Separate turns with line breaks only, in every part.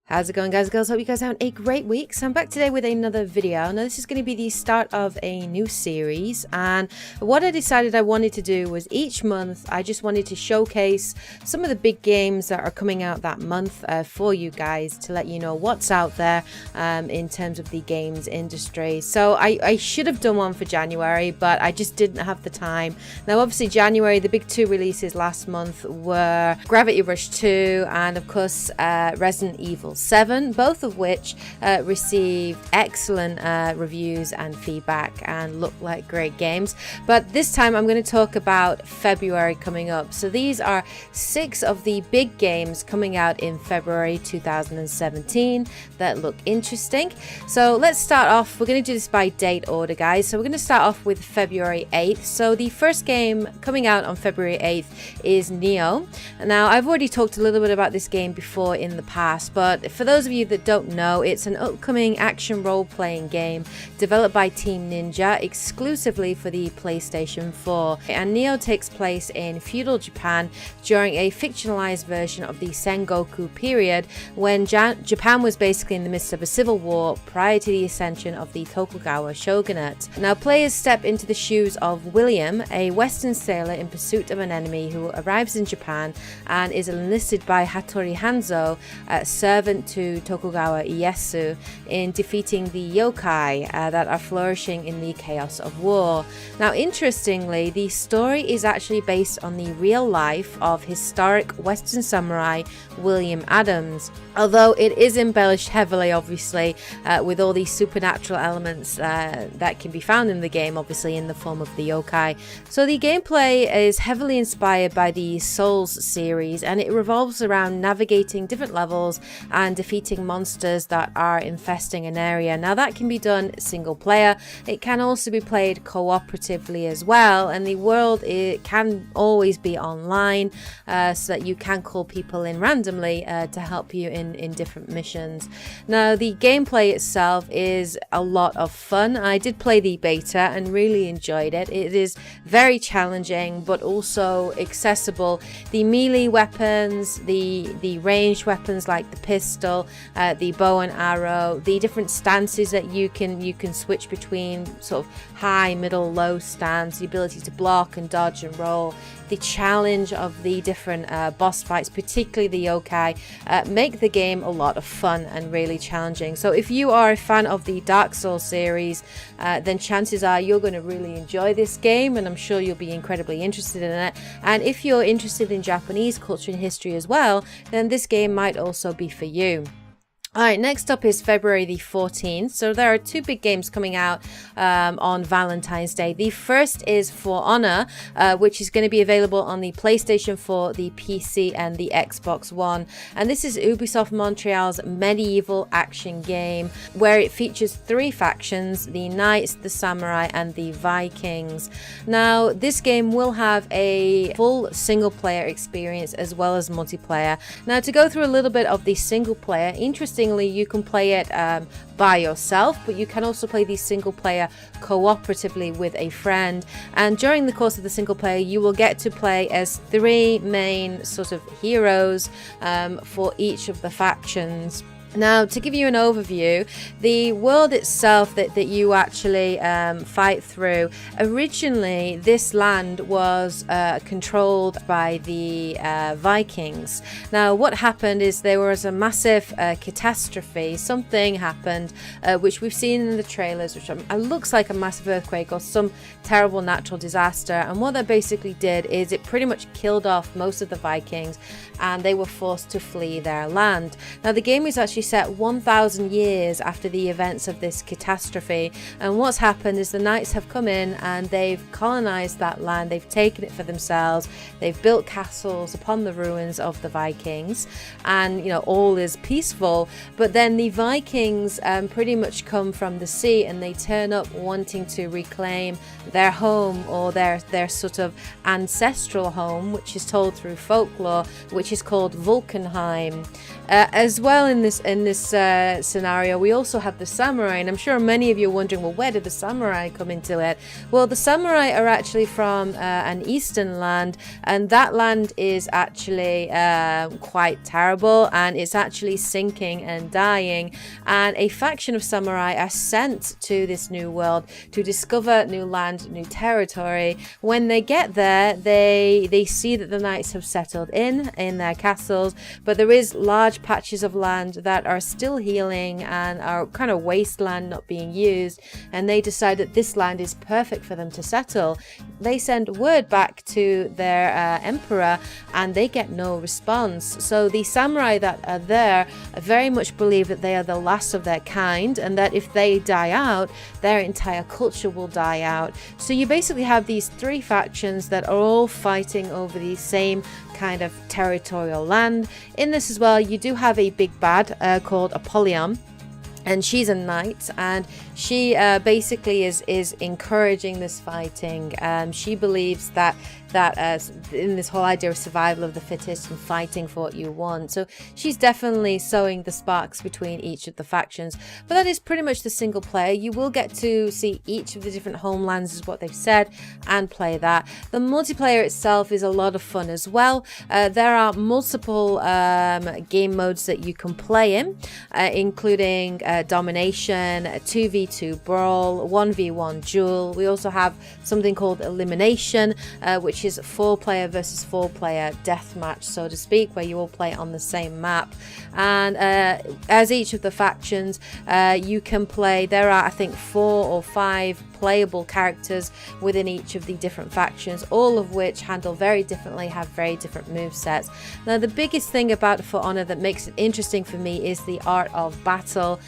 How's it going, guys and girls? Hope you guys are having a great week. So I'm back today with another video. Now this is going to be the start of a new series, and what I decided I wanted to do was each month I just wanted to showcase some of the big games that are coming out that month for you guys, to let you know what's out there in terms of the games industry. So I should have done one for January, but I just didn't have the time. Now obviously January, the big two releases last month were Gravity Rush 2 and of course Resident Evil 7, both of which received excellent reviews and feedback and look like great games. But this time I'm going to talk about February coming up. So these are 6 of the big games coming out in February 2017 that look interesting. So let's start off. We're going to do this by date order, guys. So we're going to start off with February 8th. So the first game coming out on February 8th is Nier. Now I've already talked a little bit about this game before in the past, but for those of you that don't know, it's an upcoming action role-playing game developed by Team Ninja exclusively for the PlayStation 4. And Nier takes place in feudal Japan during a fictionalized version of the Sengoku period, when Japan was basically in the midst of a civil war prior to the ascension of the Tokugawa shogunate. Now players step into the shoes of William, a Western sailor in pursuit of an enemy who arrives in Japan and is enlisted by Hattori Hanzo, servant to Tokugawa Ieyasu, in defeating the yokai that are flourishing in the chaos of war. Now interestingly, the story is actually based on the real life of historic Western samurai William Adams, although it is embellished heavily obviously with all these supernatural elements that can be found in the game, obviously in the form of the yokai. So the gameplay is heavily inspired by the Souls series, and it revolves around navigating different levels and defeating monsters that are infesting an area. Now that can be done single player. It can also be played cooperatively as well, and the world, it can always be online, so that you can call people in randomly to help you in different missions. Now the gameplay itself is a lot of fun. I did play the beta and really enjoyed it. It is very challenging but also accessible. The melee weapons, the ranged weapons like the pistol, the bow and arrow, the different stances that you can switch between, sort of high, middle, low stance, the ability to block and dodge and roll, the challenge of the different boss fights, particularly the yokai, make the game a lot of fun and really challenging. So if you are a fan of the Dark Souls series, then chances are you're going to really enjoy this game, and I'm sure you'll be incredibly interested in it. And if you're interested in Japanese culture and history as well, then this game might also be for you. Alright, next up is February the 14th. So there are 2 big games coming out on Valentine's Day. The first is For Honor, which is going to be available on the PlayStation 4, the PC and the Xbox One. And this is Ubisoft Montreal's medieval action game, where it features 3 factions: the Knights, the Samurai and the Vikings. Now this game will have a full single player experience as well as multiplayer. Now to go through a little bit of the single player, interesting, you can play it by yourself, but you can also play the single player cooperatively with a friend. And during the course of the single player, you will get to play as 3 main sort of heroes for each of the factions. Now, to give you an overview, the world itself that you actually fight through, originally this land was controlled by the Vikings. Now, what happened is there was a massive catastrophe. Something happened, which we've seen in the trailers, which looks like a massive earthquake or some terrible natural disaster. And what that basically did is it pretty much killed off most of the Vikings, and they were forced to flee their land. Now, the game is actually set 1,000 years after the events of this catastrophe, and what's happened is the Knights have come in and they've colonized that land. They've taken it for themselves. They've built castles upon the ruins of the Vikings, and you know, all is peaceful. But then the Vikings pretty much come from the sea, and they turn up wanting to reclaim their home, or their sort of ancestral home, which is told through folklore, which is called Vulcanheim. As well, in this scenario, we also have the samurai, and I'm sure many of you are wondering, well, where did the samurai come into it? Well, the samurai are actually from an eastern land, and that land is actually quite terrible, and it's actually sinking and dying. And a faction of samurai are sent to this new world to discover new land, new territory. When they get there, they see that the knights have settled in their castles, but there is large patches of land that are still healing and are kind of wasteland, not being used, and they decide that this land is perfect for them to settle. They send word back to their emperor, and they get no response. So the samurai that are there very much believe that they are the last of their kind, and that if they die out, their entire culture will die out. So you basically have these three factions that are all fighting over the same kind of territorial land. In this as well, you do have a big bad called Apollyon, and she's a knight, and she basically is encouraging this fighting. She believes that in this whole idea of survival of the fittest and fighting for what you want. So she's definitely sowing the sparks between each of the factions. But that is pretty much the single player. You will get to see each of the different homelands, is what they've said, and play that. The multiplayer itself is a lot of fun as well. There are multiple game modes that you can play in, including domination, 2v2 brawl, 1v1 duel. We also have something called elimination, which is 4-player versus 4-player deathmatch, so to speak, where you all play on the same map. And as each of the factions, you can play, there are I think 4 or 5 playable characters within each of the different factions, all of which handle very differently, have very different move sets. Now, the biggest thing about For Honor that makes it interesting for me is the art of battle,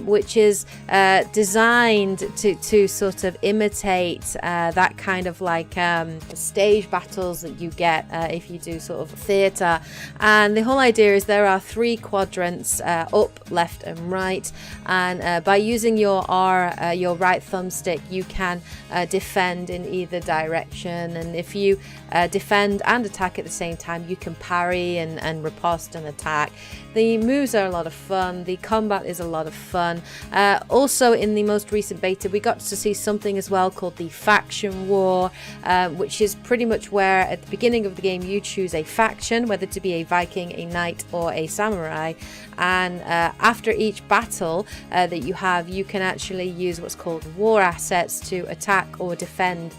which is designed to sort of imitate that kind of like stage battles that you get if you do sort of theatre. And the whole idea is there are 3 quadrants, up, left and right, and by using your your right thumbstick, you can defend in either direction, and if you defend and attack at the same time, you can parry and riposte and attack. The moves are a lot of fun, the combat is a lot of fun. Also in the most recent beta, we got to see something as well called the faction war, which is pretty much where at the beginning of the game you choose a faction, whether to be a Viking, a knight or a samurai, and after each battle that you have, you can actually use what's called war assets to attack or defend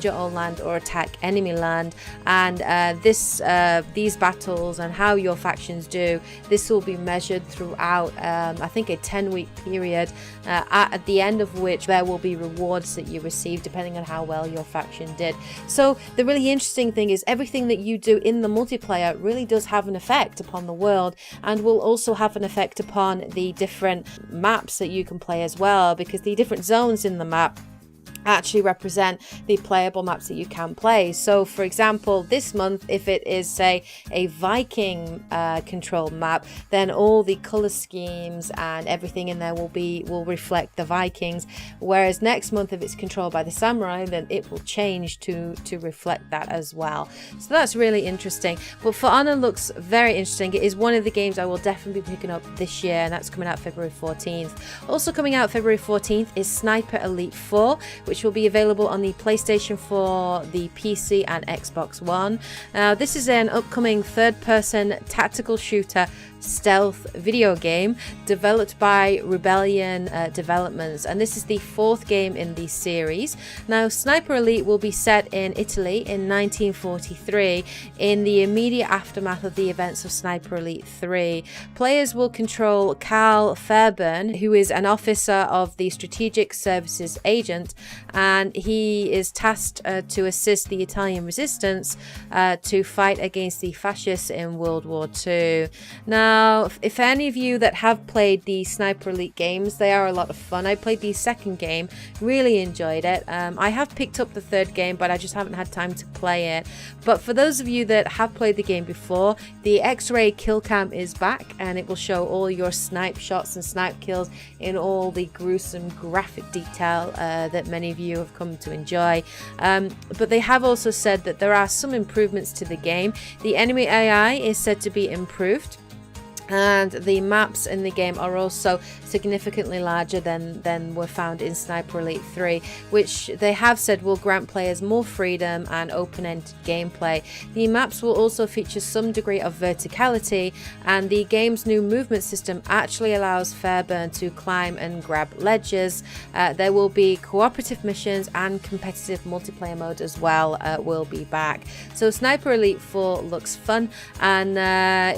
your own land or attack enemy land. And these battles and how your factions do, this will be measured throughout I think a 10-week period, at the end of which there will be rewards that you receive depending on how well your faction did. So the really interesting thing is everything that you do in the multiplayer really does have an effect upon the world, and will also have an effect upon the different maps that you can play as well, because the different zones in the map actually represent the playable maps that you can play. So for example, this month, if it is say a Viking controlled map, then all the color schemes and everything in there will reflect the Vikings, whereas next month if it's controlled by the samurai, then it will change to reflect that as well. So that's really interesting. But For Honor looks very interesting. It is one of the games I will definitely be picking up this year, and that's coming out February 14th. Also coming out February 14th is Sniper Elite 4, which will be available on the PlayStation 4, the PC and Xbox One. Now, this is an upcoming third-person tactical shooter stealth video game developed by Rebellion Developments, and this is the 4th game in the series. Now, Sniper Elite will be set in Italy in 1943 in the immediate aftermath of the events of Sniper Elite 3. Players will control Carl Fairburn, who is an officer of the Strategic Services Agent, and he is tasked to assist the Italian resistance to fight against the fascists in World War II. Now, if any of you that have played the Sniper Elite games, they are a lot of fun. I played the second game, really enjoyed it. I have picked up the third game, but I just haven't had time to play it. But for those of you that have played the game before, the X-ray kill cam is back, and it will show all your snipe shots and snipe kills in all the gruesome graphic detail that many of you have come to enjoy. But they have also said that there are some improvements to the game. The enemy AI is said to be improved, And the maps in the game are also significantly larger than were found in Sniper Elite 3, which they have said will grant players more freedom and open-ended gameplay. The maps will also feature some degree of verticality, and the game's new movement system actually allows Fairburn to climb and grab ledges. There will be cooperative missions, and competitive multiplayer mode as well will be back. So Sniper Elite 4 looks fun, and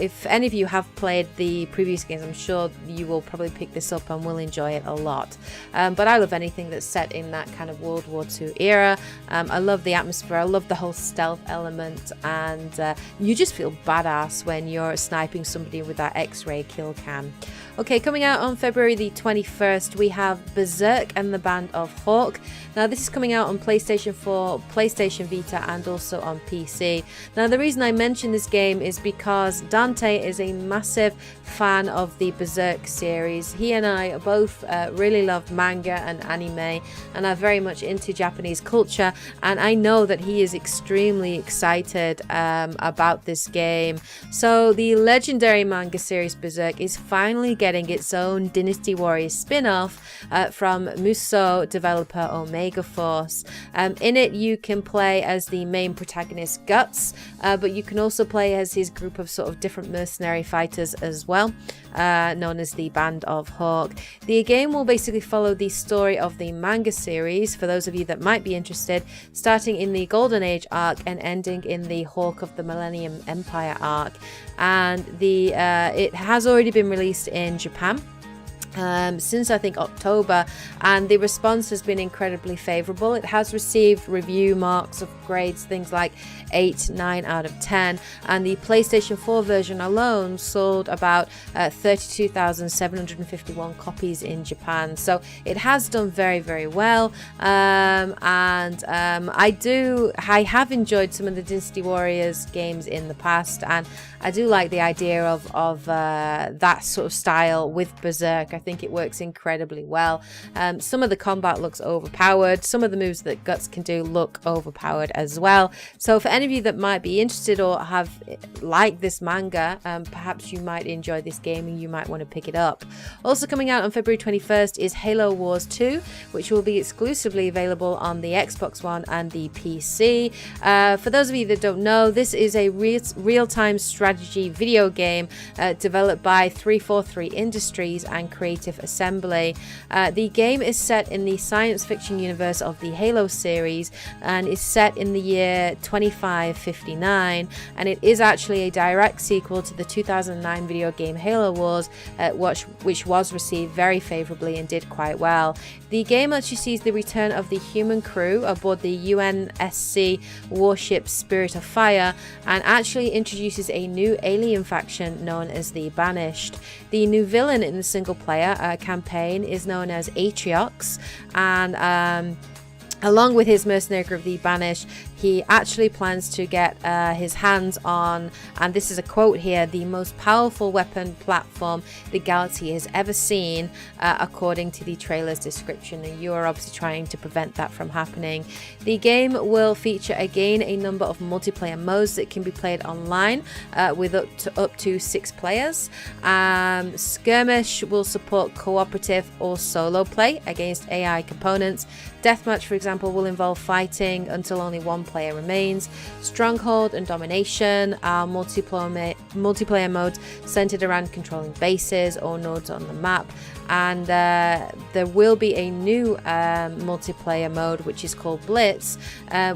if any of you have played the previous games, I'm sure you will probably pick this up and will enjoy it a lot. But I love anything that's set in that kind of World War II era. I love the atmosphere, I love the whole stealth element, and you just feel badass when you're sniping somebody with that X-ray kill cam. Okay, coming out on February the 21st, we have Berserk and the Band of Hawk. Now this is coming out on PlayStation 4, PlayStation Vita, and also on PC. Now the reason I mention this game is because Dante is a massive fan of the Berserk series. He and I both really love manga and anime, and are very much into Japanese culture, and I know that he is extremely excited about this game. So the legendary manga series Berserk is finally getting its own Dynasty Warriors spin-off from Muso developer Omega Force. In it you can play as the main protagonist Guts, but you can also play as his group of sort of different mercenary fighters as well, known as the Band of Hawk. The game will basically follow the story of the manga series, for those of you that might be interested, starting in the Golden Age arc and ending in the Hawk of the Millennium Empire arc. And it has already been released in Japan since I think October, and the response has been incredibly favorable. It has received review marks of grades things like 8, 9 out of 10, and the PlayStation 4 version alone sold about 32,751 copies in Japan, so it has done very, very well. I have enjoyed some of the Dynasty Warriors games in the past, and I do like the idea of that sort of style with Berserk. I think it works incredibly well. Some of the combat looks overpowered. Some of the moves that Guts can do look overpowered as well. So for any of you that might be interested or have liked this manga, perhaps you might enjoy this game and you might want to pick it up. Also coming out on February 21st is Halo Wars 2, which will be exclusively available on the Xbox One and the PC. For those of you that don't know, this is a real-time strategy video game developed by 343 Industries and Creative Assembly. The game is set in the science fiction universe of the Halo series and is set in the year 2559, and it is actually a direct sequel to the 2009 video game Halo Wars, which was received very favorably and did quite well. The game actually sees the return of the human crew aboard the UNSC warship Spirit of Fire, and actually introduces a new alien faction known as the Banished. The new villain in the single player campaign is known as Atriox, and along with his mercenary group, the Banished, he actually plans to get his hands on, and this is a quote here, the most powerful weapon platform the galaxy has ever seen, according to the trailer's description, and you are obviously trying to prevent that from happening. The game will feature again a number of multiplayer modes that can be played online with up to 6 players. Skirmish will support cooperative or solo play against AI components. Deathmatch, for example, will involve fighting until only one player remains. Stronghold and Domination are multiplayer modes centered around controlling bases or nodes on the map. And there will be a new multiplayer mode which is called Blitz,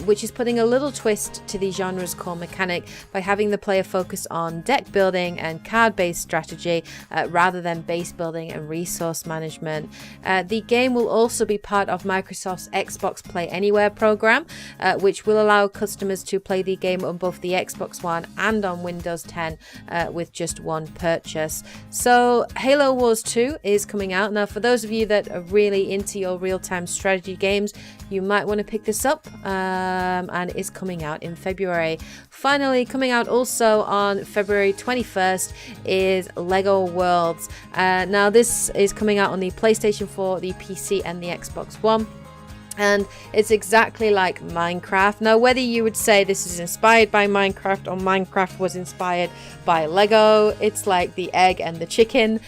which is putting a little twist to the genre's core mechanic by having the player focus on deck building and card-based strategy rather than base building and resource management. The game will also be part of Microsoft's Xbox Play Anywhere program, which will allow customers to play the game on both the Xbox One and on Windows 10 with just one purchase. So Halo Wars 2 is coming out. Now, for those of you that are really into your real-time strategy games, you might want to pick this up, and it's coming out in February. Finally, coming out also on February 21st is Lego Worlds. Now, this is coming out on the PlayStation 4, the PC, and the Xbox One. And it's exactly like Minecraft. Now, whether you would say this is inspired by Minecraft or Minecraft was inspired by Lego, it's like the egg and the chicken.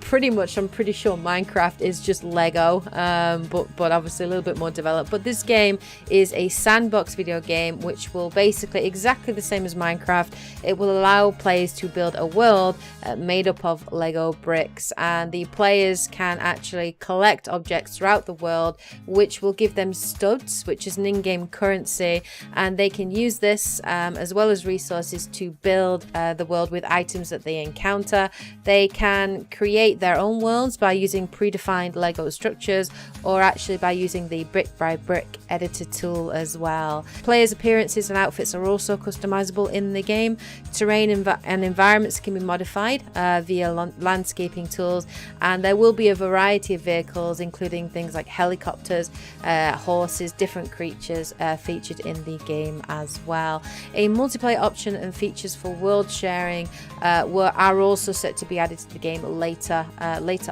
Pretty much, I'm pretty sure Minecraft is just Lego, but obviously a little bit more developed. But this game is a sandbox video game, which will basically exactly the same as Minecraft. It will allow players to build a world made up of Lego bricks, and the players can actually collect objects throughout the world, which will give them studs, which is an in-game currency, and they can use this as well as resources to build the world with items that they encounter. They can create their own worlds by using predefined Lego structures, or actually by using the brick by brick editor tool as well. Players' appearances and outfits are also customizable in the game. Terrain and environments can be modified via landscaping tools, and there will be a variety of vehicles, including things like helicopters, horses, different creatures featured in the game as well. A multiplayer option and features for world sharing are also set to be added to the game later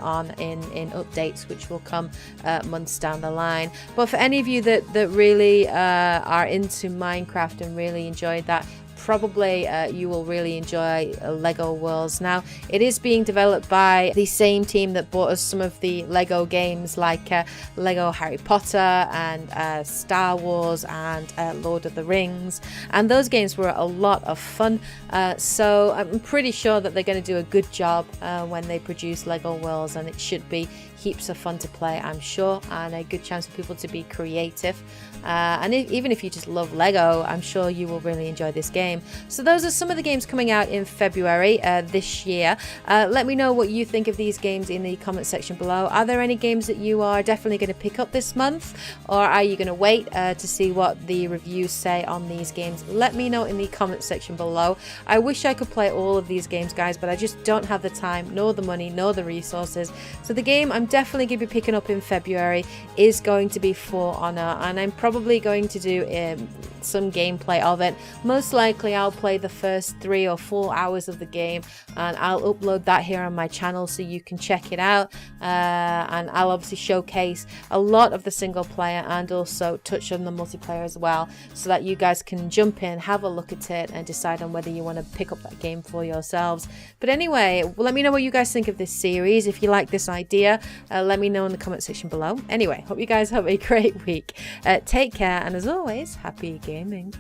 on in updates, which will come months down the line. But for any of you that really are into Minecraft and really enjoyed that, probably you will really enjoy Lego Worlds. Now, it is being developed by the same team that brought us some of the Lego games like Lego Harry Potter and Star Wars and Lord of the Rings, and those games were a lot of fun, so I'm pretty sure that they're going to do a good job when they produce Lego Worlds, and it should be heaps of fun to play, I'm sure, and a good chance for people to be creative. And even if you just love Lego, I'm sure you will really enjoy this game. So those are some of the games coming out in February this year. Let me know what you think of these games in the comment section below. Are there any games that you are definitely going to pick up this month, or are you going to wait to see what the reviews say on these games? Let me know in the comment section below. I wish I could play all of these games, guys, but I just don't have the time, nor the money, nor the resources. So the game I'm definitely going to be picking up in February is going to be For Honor, and I'm probably going to do some gameplay of it. Most likely I'll play the first 3 or 4 hours of the game, and I'll upload that here on my channel so you can check it out, and I'll obviously showcase a lot of the single player and also touch on the multiplayer as well, so that you guys can jump in, have a look at it, and decide on whether you want to pick up that game for yourselves. But anyway, let me know what you guys think of this series. If you like this idea, let me know in the comment section below. Anyway, hope you guys have a great week. Take care, and as always, happy gaming.